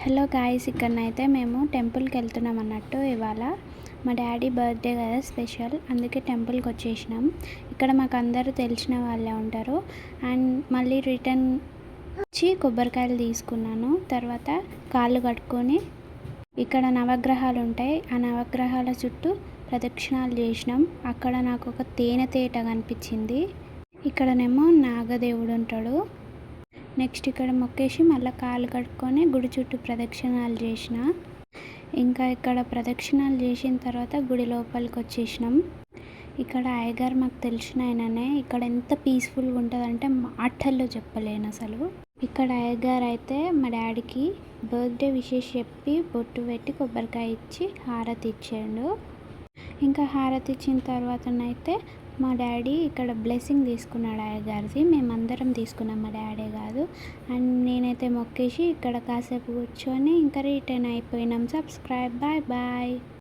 Hello guys, ఇక్కడనైతే మేము టెంపుల్కి వెళ్తున్నాం అన్నట్టు. ఇవాళ మా డాడీ బర్త్డే కదా స్పెషల్, అందుకే టెంపుల్కి వచ్చేసినాం. ఇక్కడ మాకు అందరూ తెలిసిన వాళ్ళే ఉంటారు. అండ్ మళ్ళీ రిటర్న్ వచ్చి కొబ్బరికాయలు తీసుకున్నాను. తర్వాత కాళ్ళు కట్టుకొని ఇక్కడ నవగ్రహాలు ఉంటాయి, ఆ నవగ్రహాల చుట్టూ ప్రదక్షిణాలు చేసినాం. అక్కడ నాకు ఒక తేనెతేట కనిపించింది. ఇక్కడనేమో నాగదేవుడు ఉంటాడు. నెక్స్ట్ ఇక్కడ మొక్కేసి మళ్ళీ కాళ్ళు కట్టుకొని గుడి చుట్టూ ప్రదక్షిణాలు చేసిన. ఇంకా ఇక్కడ ప్రదక్షిణాలు చేసిన తర్వాత గుడి లోపలికి వచ్చేసినాం. ఇక్కడ అయ్యగారు మాకు తెలిసిన ఆయననే. ఇక్కడ ఎంత పీస్ఫుల్గా ఉంటుందంటే మాటల్లో చెప్పలేను అసలు. ఇక్కడ అయ్యగారు అయితే మా డాడీకి బర్త్డే విషెస్ చెప్పి బొట్టు పెట్టి కొబ్బరికాయ ఇచ్చి హారతి ఇచ్చాడు. ఇంకా హారతి ఇచ్చిన తర్వాతనైతే మా డాడీ ఇక్కడ బ్లెస్సింగ్ తీసుకున్నాడు అయ్యగారిది. మేమందరం తీసుకున్నాం, మా డాడీ కాదు. అండ్ నేనైతే మొక్కేసి ఇక్కడ కాసేపు కూర్చొని ఇంకా రిటర్న్ అయిపోయినాం. Subscribe, bye bye.